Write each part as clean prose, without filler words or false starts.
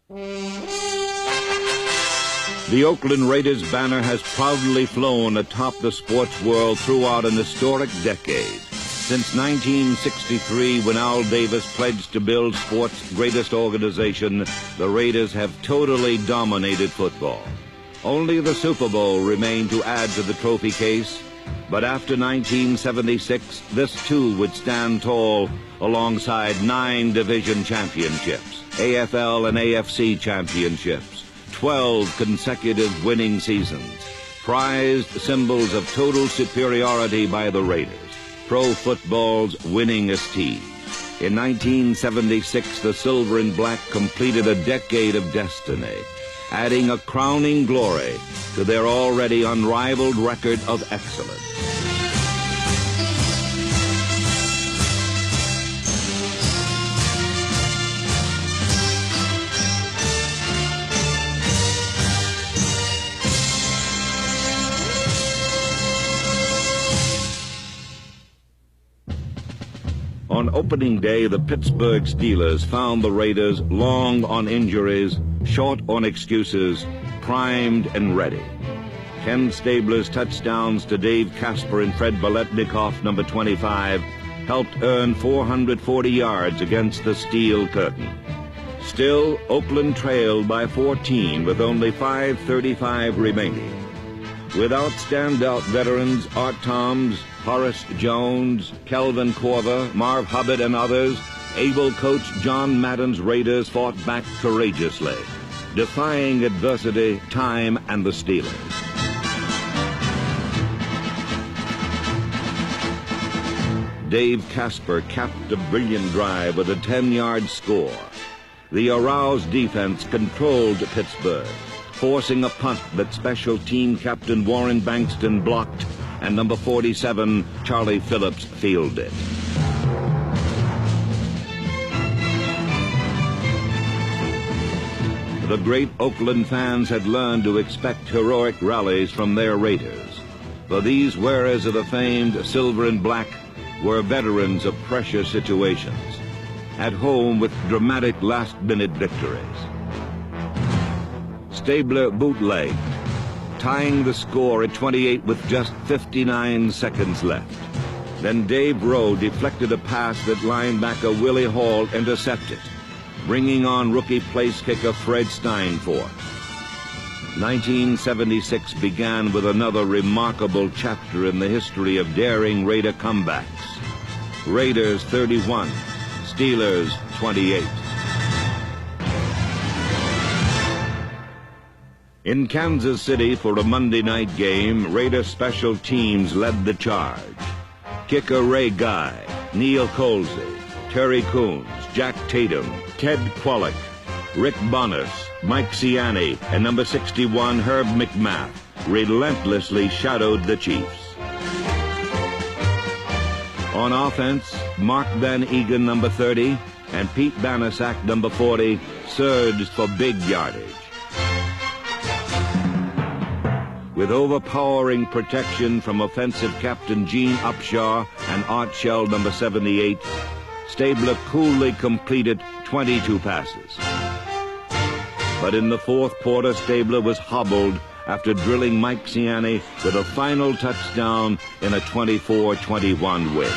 The Oakland Raiders banner has proudly flown atop the sports world throughout an historic decade. Since 1963, when Al Davis pledged to build sports' greatest organization, the Raiders have totally dominated football. Only the Super Bowl remained to add to the trophy case, but after 1976, this too would stand tall alongside 9 division championships, AFL and AFC championships, 12 consecutive winning seasons, prized symbols of total superiority by the Raiders, pro football's winningest team. In 1976, the Silver and Black completed a decade of destiny, adding a crowning glory to their already unrivaled record of excellence. On opening day, the Pittsburgh Steelers found the Raiders long on injuries, short on excuses, primed and ready. Ken Stabler's touchdowns to Dave Casper and Fred Biletnikoff, number 25, helped earn 440 yards against the Steel Curtain. Still, Oakland trailed by 14 with only 5:35 remaining. Without standout veterans Art Toms, Horace Jones, Kelvin Corver, Marv Hubbard, and others, able coach John Madden's Raiders fought back courageously, defying adversity, time, and the Steelers. Dave Casper capped a brilliant drive with a 10-yard score. The aroused defense controlled Pittsburgh, forcing a punt that special team captain Warren Bankston blocked and number 47, Charlie Phillips, fielded. The great Oakland fans had learned to expect heroic rallies from their Raiders, for these wearers of the famed Silver and Black were veterans of pressure situations, at home with dramatic last-minute victories. Stabler bootlegged, tying the score at 28 with just 59 seconds left. Then Dave Rowe deflected a pass that linebacker Willie Hall intercepted, bringing on rookie place kicker Fred Steinfort. 1976 began with another remarkable chapter in the history of daring Raider comebacks. Raiders 31, Steelers 28. In Kansas City for a Monday night game, Raider special teams led the charge. Kicker Ray Guy, Neil Colsey, Terry Coons, Jack Tatum, Ted Kwolek, Rick Bonas, Mike Ciani, and number 61, Herb McMath, relentlessly shadowed the Chiefs. On offense, Mark Van Egan, number 30, and Pete Banasak, number 40, surged for big yardage. With overpowering protection from offensive captain Gene Upshaw and Art Shell, number 78, Stabler coolly completed 22 passes. But in the fourth quarter, Stabler was hobbled after drilling Mike Ciani with a final touchdown in a 24-21 win.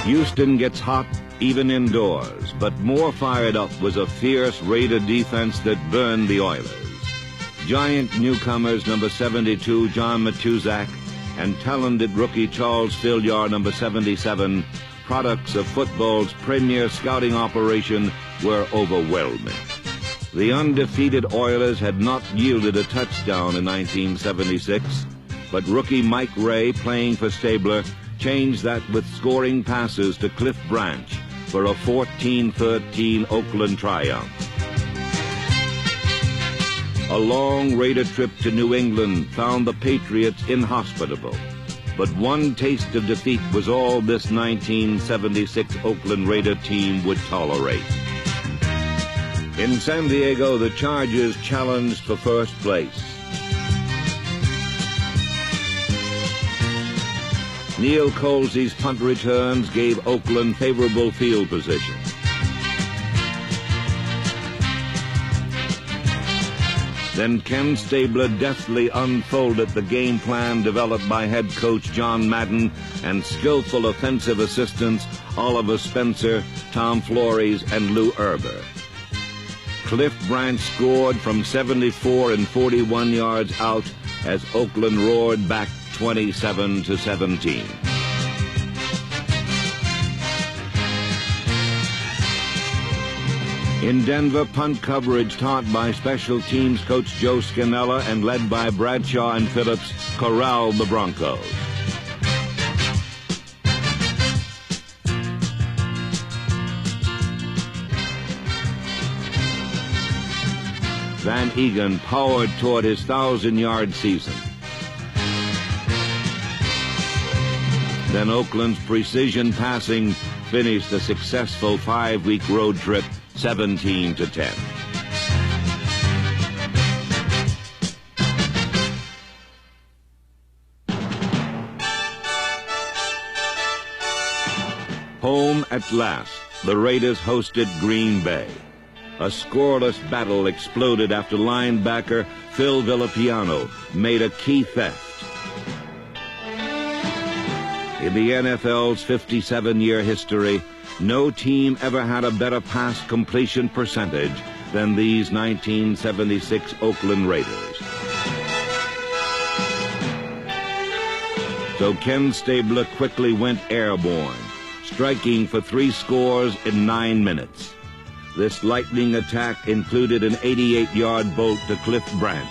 Houston gets hot even indoors, but more fired up was a fierce Raider defense that burned the Oilers. Giant newcomers number 72, John Matuzak, and talented rookie Charles Filliard, number 77, products of football's premier scouting operation, were overwhelming. The undefeated Oilers had not yielded a touchdown in 1976, but rookie Mike Ray, playing for Stabler, changed that with scoring passes to Cliff Branch for a 14-13 Oakland triumph. A long Raider trip to New England found the Patriots inhospitable, but one taste of defeat was all this 1976 Oakland Raider team would tolerate. In San Diego, the Chargers challenged for first place. Neil Colsey's punt returns gave Oakland favorable field position. Then Ken Stabler deftly unfolded the game plan developed by head coach John Madden and skillful offensive assistants Oliver Spencer, Tom Flores, and Lou Erber. Cliff Branch scored from 74 and 41 yards out as Oakland roared back 27-17. In Denver, punt coverage taught by special teams coach Joe Scannella and led by Bradshaw and Phillips corralled the Broncos. Van Egan powered toward his 1,000-yard season. Then Oakland's precision passing finished a successful 5-week road trip 17-10. Home at last, the Raiders hosted Green Bay. A scoreless battle exploded after linebacker Phil Villapiano made a key theft. In the NFL's 57-year history, no team ever had a better pass completion percentage than these 1976 Oakland Raiders. So Ken Stabler quickly went airborne, striking for 3 scores in 9 minutes. This lightning attack included an 88-yard bolt to Cliff Branch,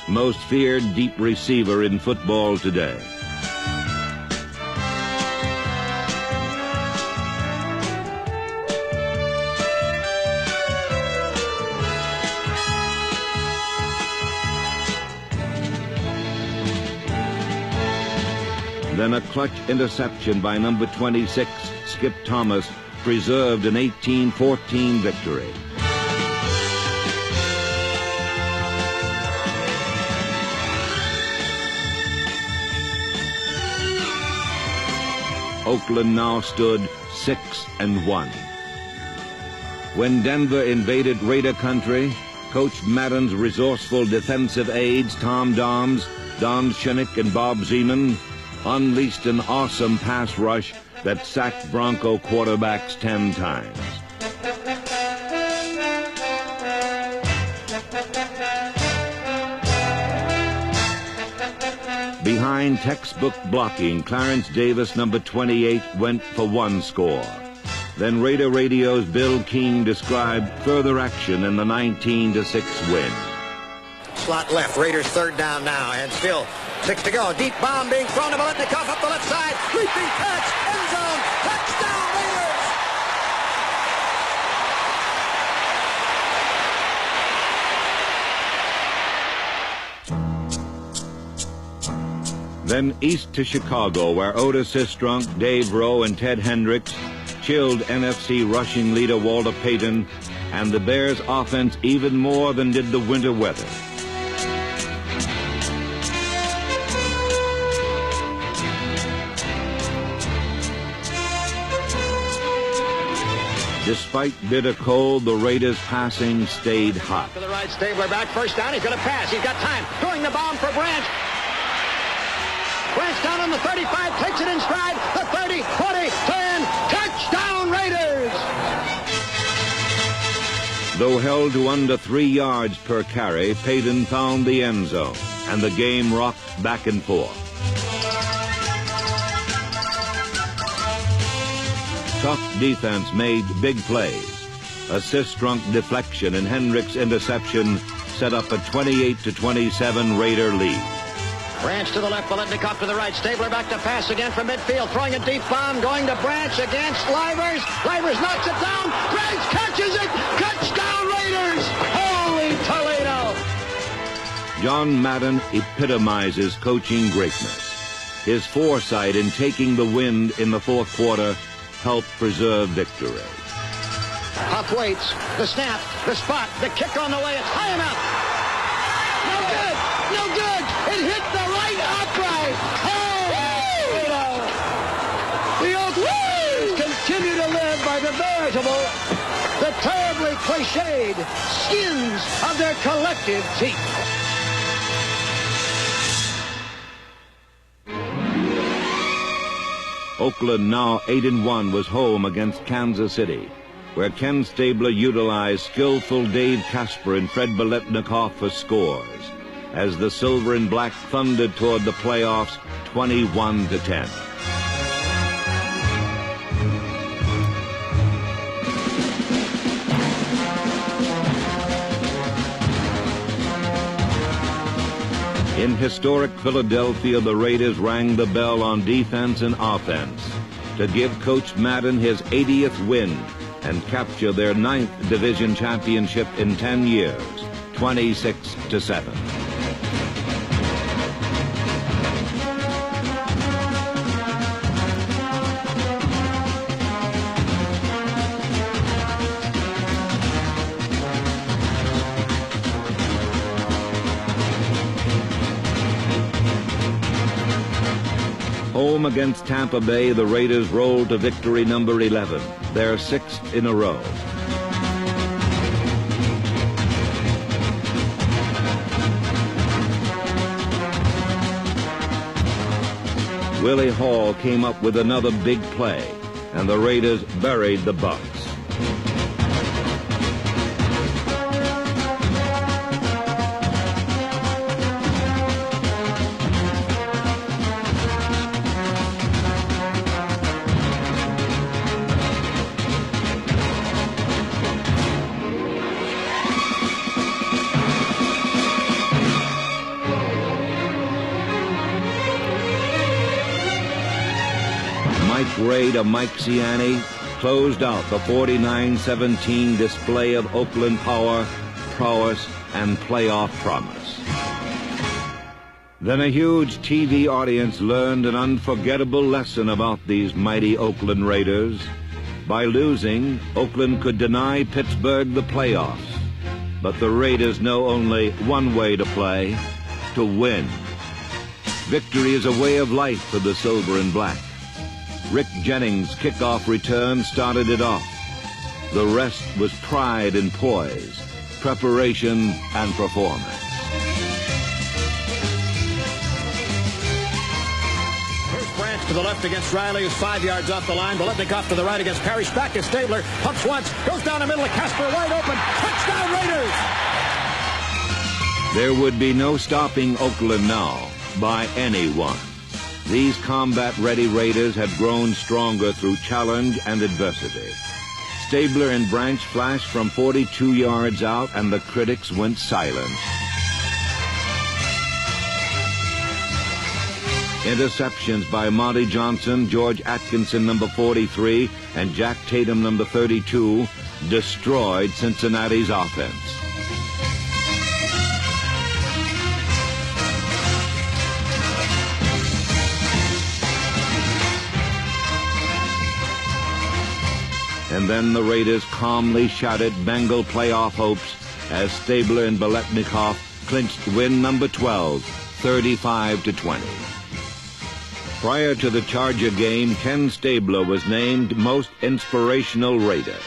most feared deep receiver in football today. Then a clutch interception by number 26, Skip Thomas, preserved an 18-14 victory. Oakland now stood 6-1. When Denver invaded Raider country, Coach Madden's resourceful defensive aides Tom Doms, Don Shinnick, and Bob Zeman unleashed an awesome pass rush that sacked Bronco quarterbacks 10 times. Behind textbook blocking, Clarence Davis, number 28, went for 1 score. Then Raider Radio's Bill King described further action in the 19-6 win. Slot left, Raiders 3rd down now, and still 6 to go. Deep bomb being thrown to Biletnikoff up the left side. Leaping catch, end zone, touchdown Raiders! Then east to Chicago, where Otis Sistrunk, Dave Rowe, and Ted Hendricks chilled NFC rushing leader Walter Payton and the Bears' offense even more than did the winter weather. Despite bitter cold, the Raiders' passing stayed hot. To the right, Stabler back, 1st down, he's going to pass, he's got time, throwing the bomb for Branch. Branch down on the 35, takes it in stride, the 30, 40, 10, touchdown Raiders! Though held to under 3 yards per carry, Payton found the end zone, and the game rocked back and forth. Tough defense made big plays. A Sistrunk deflection and Hendricks' interception set up a 28-27 Raider lead. Branch to the left, Biletnikoff to the right. Stabler back to pass again from midfield, throwing a deep bomb, going to Branch against Livers. Livers knocks it down. Branch catches it. Touchdown Raiders! Holy Toledo! John Madden epitomizes coaching greatness. His foresight in taking the wind in the 4th quarter helped preserve victory. Huff waits, the snap, the spot, the kick on the way, it's high enough. No good, no good. It hit the right upright. Oh, the Oak Raiders continue to live by the the terribly cliched skins of their collective teeth. Oakland, now 8-1, was home against Kansas City, where Ken Stabler utilized skillful Dave Casper and Fred Biletnikoff for scores, as the Silver and Black thundered toward the playoffs 21-10. In historic Philadelphia, the Raiders rang the bell on defense and offense to give Coach Madden his 80th win and capture their 9th division championship in 10 years, 26-7. Home against Tampa Bay, the Raiders rolled to victory number 11, their 6th in a row. Willie Hall came up with another big play, and the Raiders buried the Bucs. Mike Ray to Mike Ciani closed out the 49-17 display of Oakland power, prowess, and playoff promise. Then a huge TV audience learned an unforgettable lesson about these mighty Oakland Raiders. By losing, Oakland could deny Pittsburgh the playoffs. But the Raiders know only one way to play: to win. Victory is a way of life for the Silver and Black. Rick Jennings' kickoff return started it off. The rest was pride and poise, preparation and performance. First Branch to the left against Riley, who's 5 yards off the line. Biletnikoff to the right against Parrish. Back to Stabler. Pumps once. Goes down the middle of Casper. Wide open. Touchdown Raiders! There would be no stopping Oakland now by anyone. These combat-ready Raiders had grown stronger through challenge and adversity. Stabler and Branch flashed from 42 yards out, and the critics went silent. Interceptions by Monty Johnson, George Atkinson, number 43, and Jack Tatum, number 32, destroyed Cincinnati's offense. And then the Raiders calmly shouted Bengal playoff hopes as Stabler and Biletnikoff clinched win number 12, 35-20. Prior to the Charger game, Ken Stabler was named Most Inspirational Raider.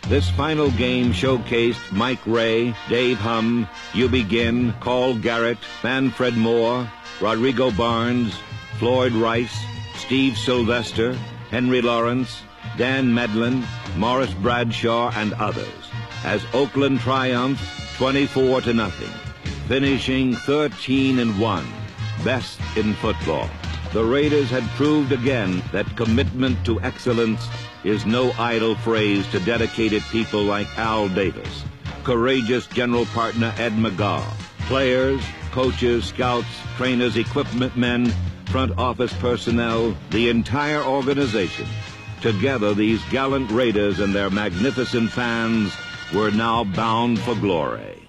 This final game showcased Mike Ray, Dave Humm, Hubie Ginn, Carl Garrett, Manfred Moore, Rodrigo Barnes, Floyd Rice, Steve Sylvester, Henry Lawrence, Dan Medlin, Morris Bradshaw, and others, as Oakland triumphed 24-0, finishing 13-1, best in football. The Raiders had proved again that commitment to excellence is no idle phrase to dedicated people like Al Davis, courageous general partner Ed McGaw, players, coaches, scouts, trainers, equipment men, front office personnel, the entire organization. Together, these gallant Raiders and their magnificent fans were now bound for glory.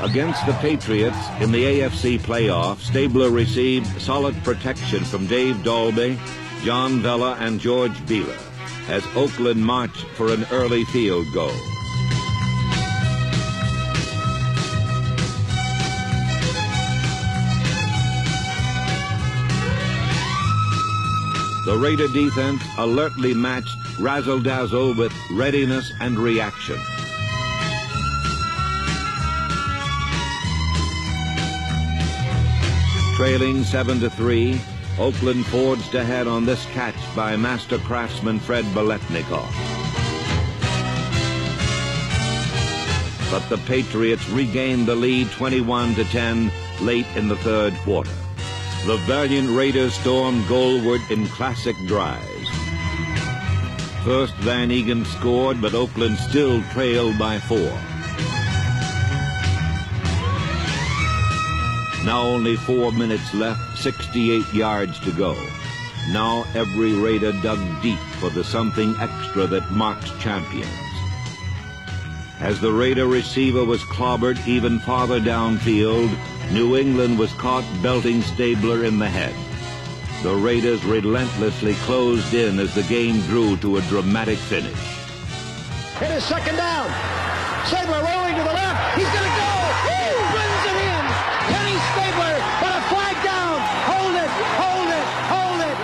Against the Patriots in the AFC playoff, Stabler received solid protection from Dave Dalby, John Vella, and George Beeler as Oakland marched for an early field goal. The Raider defense alertly matched razzle-dazzle with readiness and reaction. Trailing 7-3, Oakland forged ahead on this catch by master craftsman Fred Biletnikoff. But the Patriots regained the lead 21-10 late in the third quarter. The valiant Raiders stormed goalward in classic drives. First, Van Egan scored, but Oakland still trailed by 4. Now only 4 minutes left, 68 yards to go. Now every Raider dug deep for the something extra that marks champions. As the Raider receiver was clobbered even farther downfield, New England was caught belting Stabler in the head. The Raiders relentlessly closed in as the game drew to a dramatic finish. It is second down. Stabler rolling to the left. He's going to go. Runs it in. Kenny Stabler, but a flag down. Hold it, hold it, hold it.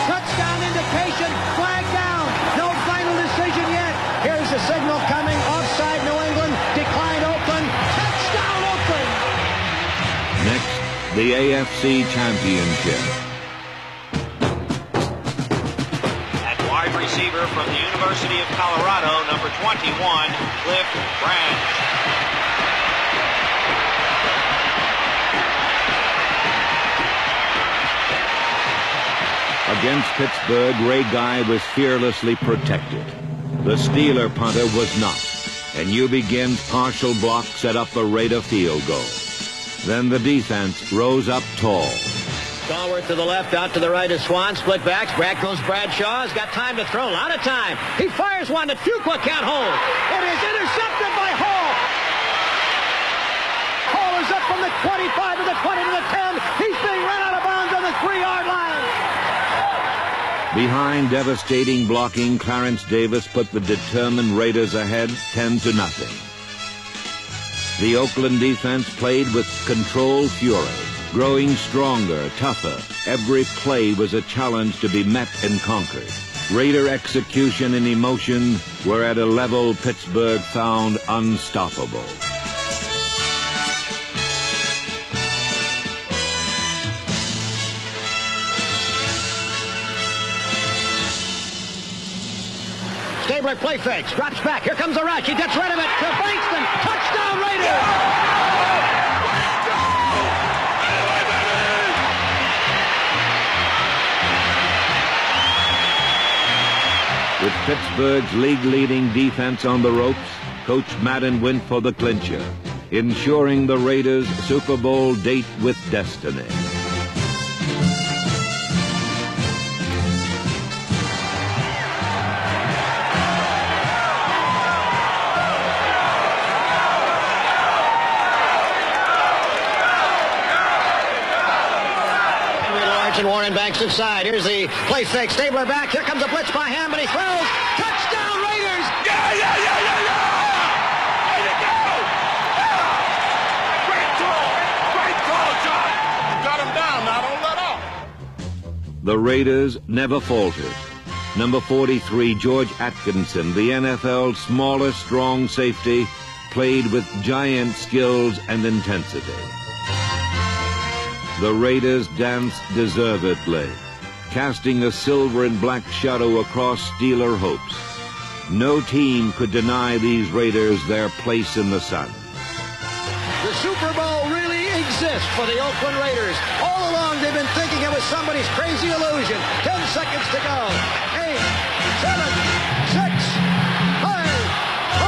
Touchdown indication. Flag down. No final decision yet. Here's the signal coming. Offside New England. Decline Oakland. Touchdown Oakland. Next, the AFC Championship. At wide receiver from the University of Colorado, number 21, Cliff Branch. Against Pittsburgh, Ray Guy was fearlessly protected. The Steeler punter was not, and Hubie Ginn's partial block set up a Raider field goal. Then the defense rose up tall. Stallworth to the left, out to the right is Swan. Split backs. Back goes Bradshaw. He's got time to throw. A lot of time. He fires one that Fuqua can't hold. It is intercepted by Hall. Hall is up from the 25 to the 20 to the 10. He's being run out of bounds on the 3-yard line. Behind devastating blocking, Clarence Davis put the determined Raiders ahead 10-0. The Oakland defense played with controlled fury, growing stronger, tougher. Every play was a challenge to be met and conquered. Raider execution and emotion were at a level Pittsburgh found unstoppable. Stabler play fakes, drops back. Here comes the rush. He gets rid of it to Bankston. Touchdown Raiders! With Pittsburgh's league-leading defense on the ropes, Coach Madden went for the clincher, ensuring the Raiders' Super Bowl date with destiny. And Warren Banks inside. Here's the play fake. Stabler back. Here comes a blitz by Ham, and he throws. Touchdown Raiders! Yeah! Way to go! Yeah! Great call, John. You got him down. Now don't let up. The Raiders never faltered. Number 43, George Atkinson, the NFL's smallest strong safety, played with giant skills and intensity. The Raiders danced deservedly, casting a silver and black shadow across Steeler hopes. No team could deny these Raiders their place in the sun. The Super Bowl really exists for the Oakland Raiders. All along they've been thinking it was somebody's crazy illusion. 10 seconds to go. 8, 7, 6, 5,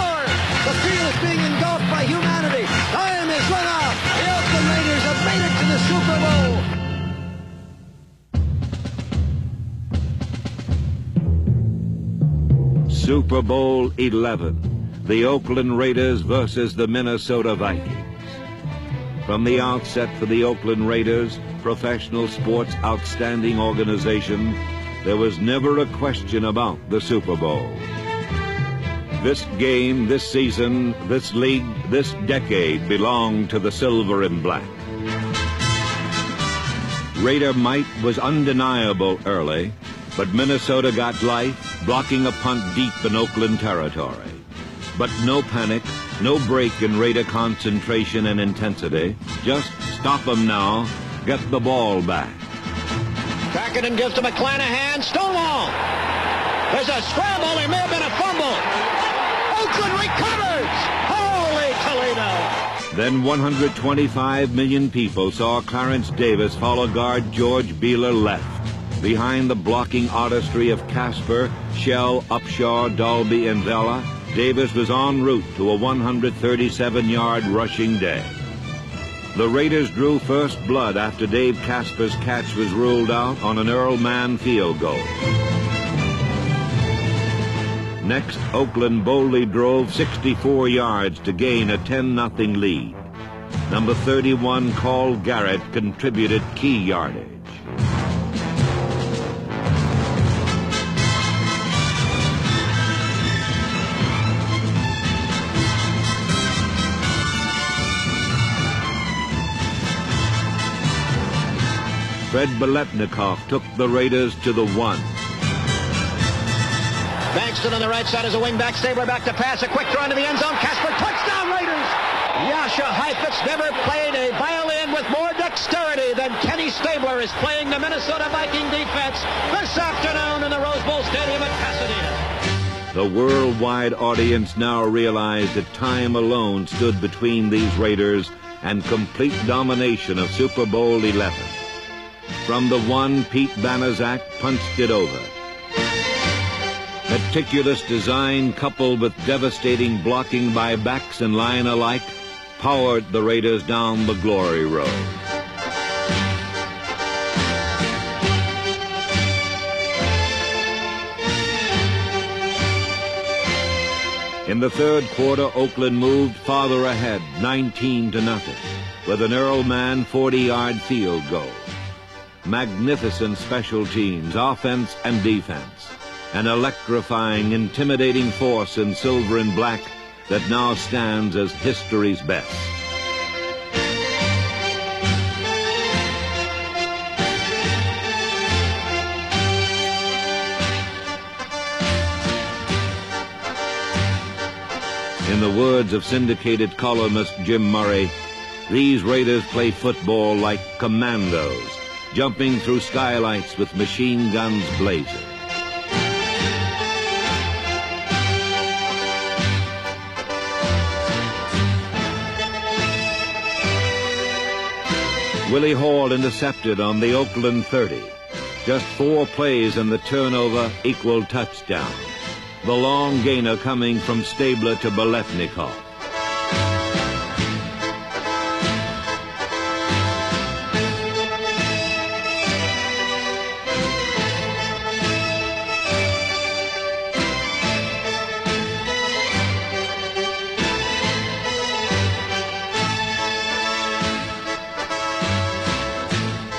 4. The field is being engulfed by humanity. Time is run out. The Oakland Raiders have made it to the Super Bowl. Super Bowl 11, the Oakland Raiders versus the Minnesota Vikings. From the outset for the Oakland Raiders, professional sports' outstanding organization, there was never a question about the Super Bowl. This game, this season, this league, this decade belonged to the silver and black. Raider might was undeniable early, But Minnesota got life, blocking a punt deep in Oakland territory. But no panic, no break in Raider concentration and intensity. Just stop them now, get the ball back. Crackerton gives to McClanahan. Stonewall. There's a scramble. There may have been a fumble. Oakland recovers. Holy Toledo. Then 125 million people saw Clarence Davis follow guard George Beeler left. Behind the blocking artistry of Casper, Shell, Upshaw, Dalby, and Vela, Davis was en route to a 137-yard rushing day. The Raiders drew first blood after Dave Casper's catch was ruled out on an Earl Mann field goal. Next, Oakland boldly drove 64 yards to gain a 10-0 lead. Number 31, Carl Garrett, contributed key yardage. Fred Biletnikoff took the Raiders to the 1. Bankston on the right side as a wingback. Stabler back to pass. A quick throw into the end zone. Casper, touchdown Raiders! Yasha Heifetz never played a violin with more dexterity than Kenny Stabler is playing the Minnesota Viking defense this afternoon in the Rose Bowl Stadium at Pasadena. The worldwide audience now realized that time alone stood between these Raiders and complete domination of Super Bowl 11. From the 1, Pete Banaszak punched it over. Meticulous design coupled with devastating blocking by backs and line alike powered the Raiders down the glory road. In the third quarter, Oakland moved farther ahead, 19-0, with an Earl Mann 40-yard field goal. Magnificent special teams, offense and defense. An electrifying, intimidating force in silver and black that now stands as history's best. In the words of syndicated columnist Jim Murray, these Raiders play football like commandos, jumping through skylights with machine guns blazing. Willie Hall intercepted on the Oakland 30. Just 4 plays and the turnover equaled touchdown. The long gainer coming from Stabler to Biletnikoff.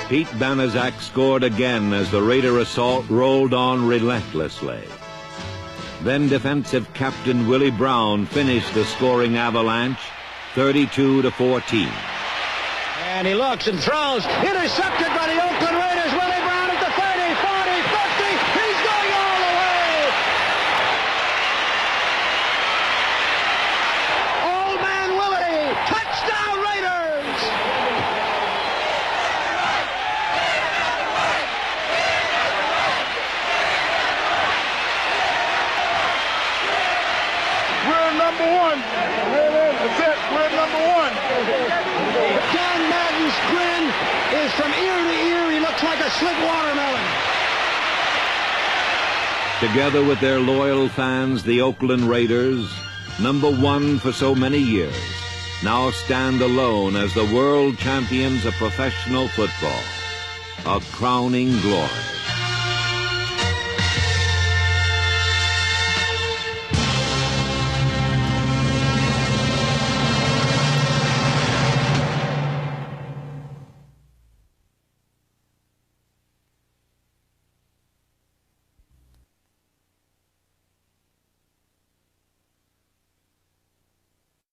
Pete Banaszak scored again as the Raider assault rolled on relentlessly. Then defensive captain Willie Brown finished the scoring avalanche, 32-14. And he looks and throws. Intercepted by the Oakland Raiders. Willie Brown at the 30, 40, 50. He's going all the way. Old man Willie. Touchdown Raiders. We're number 1. That's it. We're number 1. John Madden's grin is from ear to ear. He looks like a slick watermelon. Together with their loyal fans, the Oakland Raiders, number 1 for so many years, now stand alone as the world champions of professional football. A crowning glory.